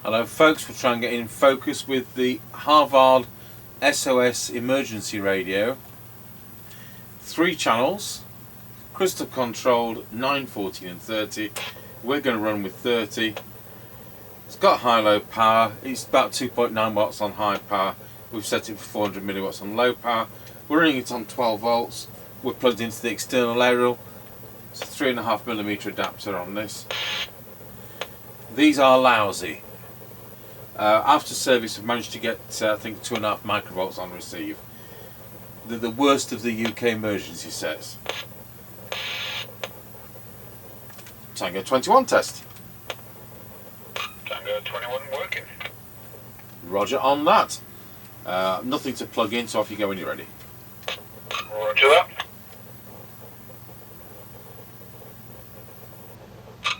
Hello folks, we'll try and get in focus with the Harvard SOS emergency radio. 3 channels, crystal controlled 9, 14 and 30. We're going to run with 30. It's got high-low power. It's about 2.9 watts on high power. We've set it for 400 milliwatts on low power. We're running it on 12 volts. We're plugged into the external aerial. It's a 3.5mm adapter on this. These are lousy. After service, we've managed to get I think 2.5 microvolts on receive. They're the worst of the UK emergency sets. Tango 21 test. Tango 21 working. Roger on that. Nothing to plug in, so off you go when you're ready. Roger that.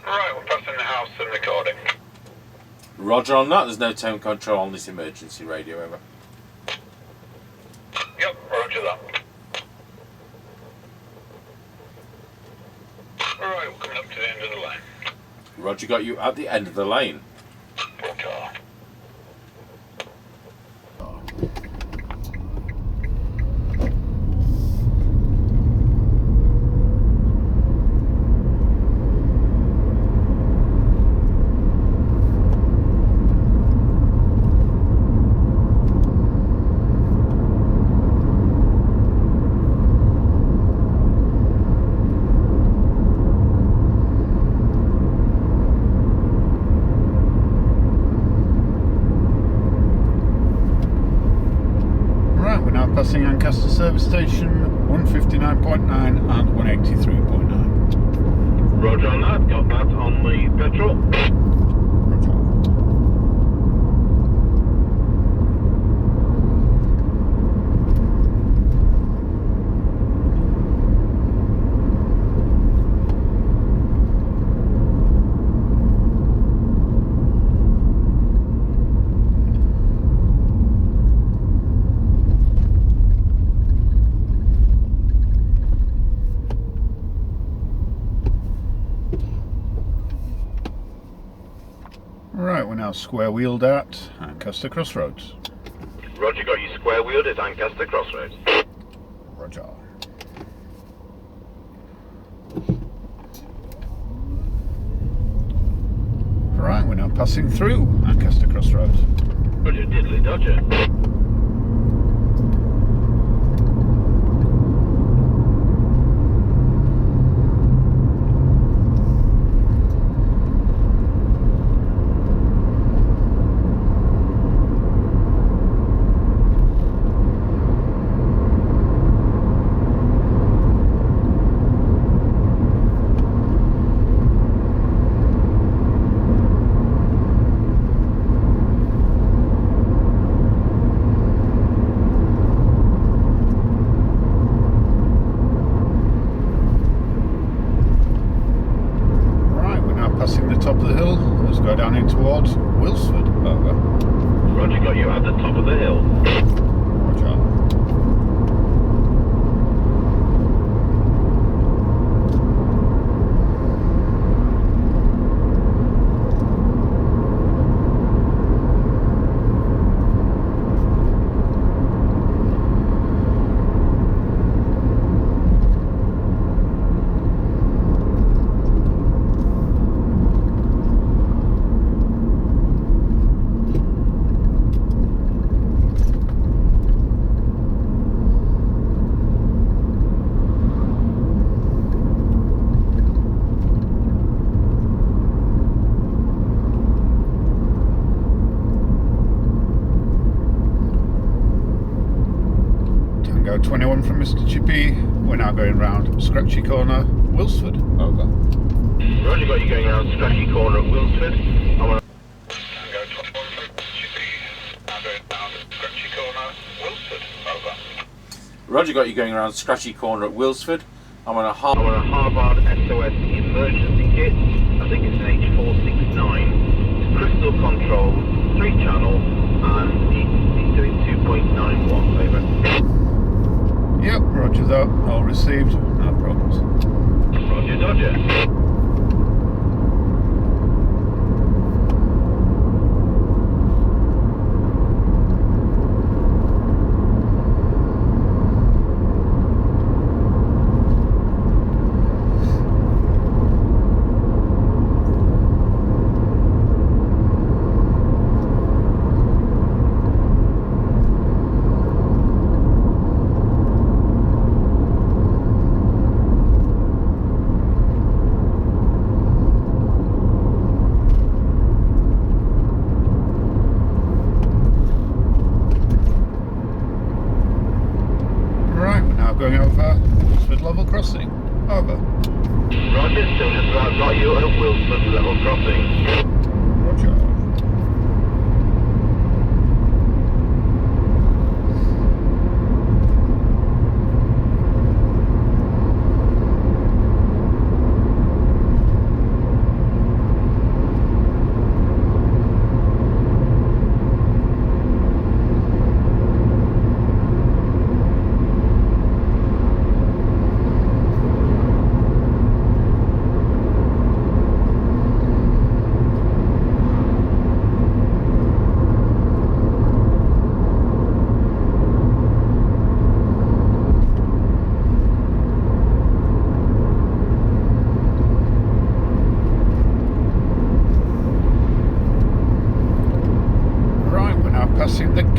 Right, we're passing the house and recording. Roger on that. There's no tone control on this emergency radio ever. Yep, roger that. Right, we're coming up to the end of the lane. Roger got you at the end of the lane. Roger. Passing Ancaster service station 159.9 and 183.9. Roger on that, got that on the petrol. Right, we're now square wheeled at Ancaster Crossroads. Roger, got you square wheeled at Ancaster Crossroads. Roger. Right, we're now passing through Ancaster Crossroads. Roger, diddly dodger. Passing the top of the hill, let's go down in towards Wilsford. Over. Roger, got you at the top of the hill. Roger. Tango 21 from Mr. Chippie. We're now going round Scratchy Corner, Wilsford. Over. Roger, got you going around Scratchy Corner at Wilsford. Tango 21 from Chippie. Now going down Scratchy Corner, Wilsford. Over. Roger got you going around Scratchy Corner at Wilsford. I'm on a Harvard SOS emergency kit. I think it's an H469. It's crystal controlled, 3 channel, and it's doing 2.9 watts. Over. Yep, roger that. All received. No problems. Roger, dodger.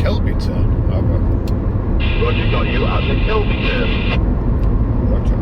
Kelby turn. Over. Roger, got you at the Kelby turn. Roger.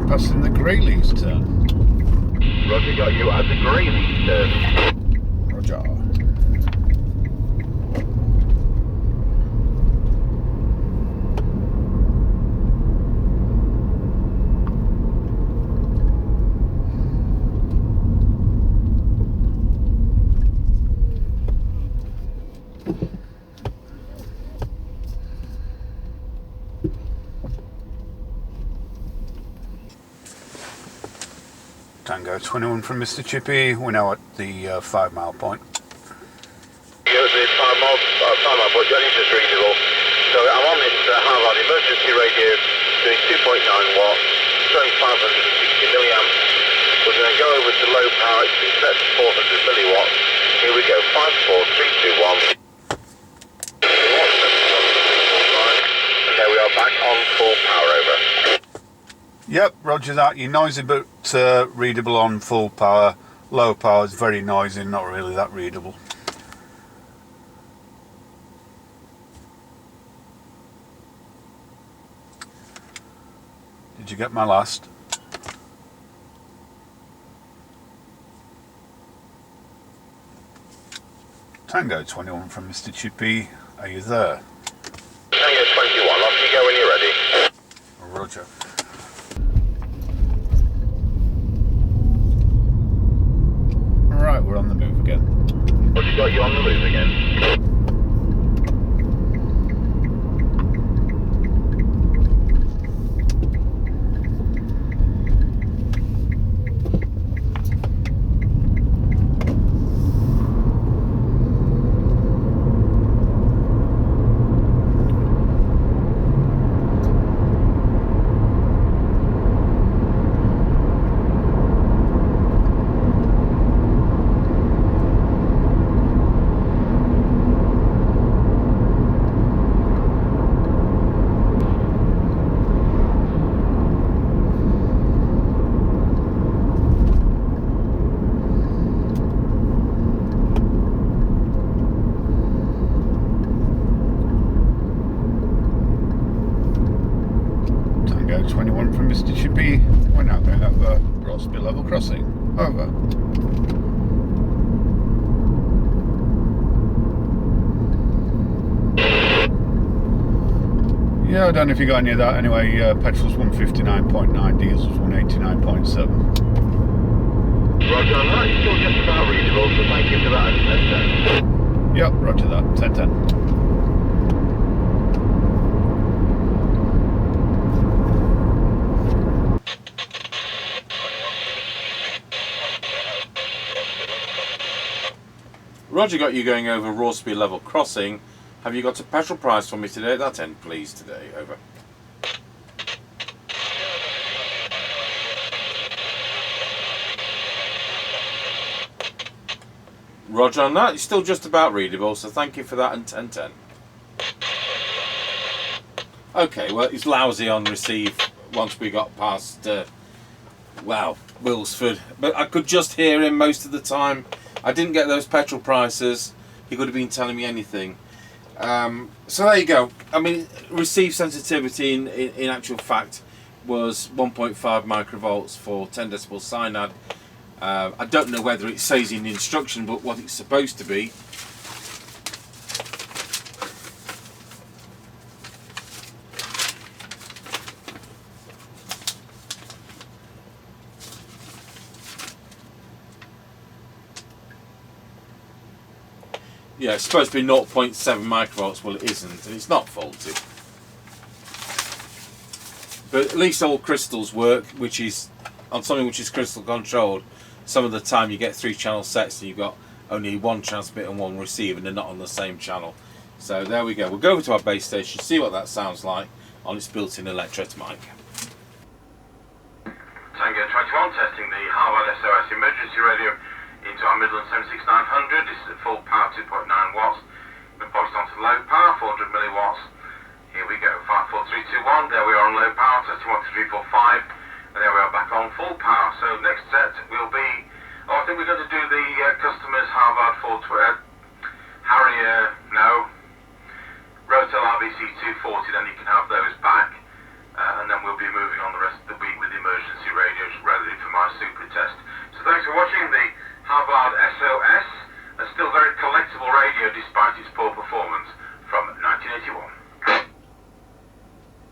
Passing the Greyleys turn. Roger, got you at the Greyleys turn. Roger. Tango 21 from Mr. Chippie. We're now at the 5 mile point. Yeah, the 5 mile point, it's just readable. So I'm on this Harvard emergency radio doing 2.9 watts, showing 560 milliamps. We're going to go over to low power, it's been set to 400 milliwatts. Here we go, 5, 4, 3, 2, 1. And there we are back on full power over. Yep, roger that. You're noisy but readable on full power. Low power is very noisy, not really that readable. Did you get my last? Tango 21 from Mr. Chippie. Are you there? Tango 21, off you go when you're ready. Roger. Right, we're on the move again. What you got you on the move again? Tango 21 from Mr. Chippie. We're now going over Rossby level crossing. Over. Yeah, I don't know if you got any of that. Anyway, petrol's 159.9, diesel's 189.7. Roger on that, it's still just about readable, so thank you for that. Yep, roger that. 1010. Roger got you going over Rossby level crossing. Have you got a petrol price for me today? That end, please, today. Over. Roger on that. It's still just about readable, so thank you for that, and 1010. Okay, well, it's lousy on receive once we got past, wow, Wilsford. But I could just hear him most of the time. I didn't get those petrol prices. He could have been telling me anything. So there you go. I mean, receive sensitivity in actual fact was 1.5 microvolts for 10 decibel SINAD. I don't know whether it says in the instruction, but what it's supposed to be. yeah, it's supposed to be 0.7 microvolts. Well, it isn't, and it's not faulted. But at least all crystals work, which is on something which is crystal controlled. Some of the time you get 3 channel sets and you've got only 1 transmit and 1 receive, and they're not on the same channel. So there we go. We'll go over to our base station, see what that sounds like on its built-in electret mic. Tango 21 testing the Harvard SOS emergency radio into our Midland 76900. This is at full power, 2.9 watts. We've polished onto low power, 400 milliwatts. Here we go, 54321. There we are on low power, testing 12345. And there we are back on full power. So next set will be, I think we're going to do the customers Harvard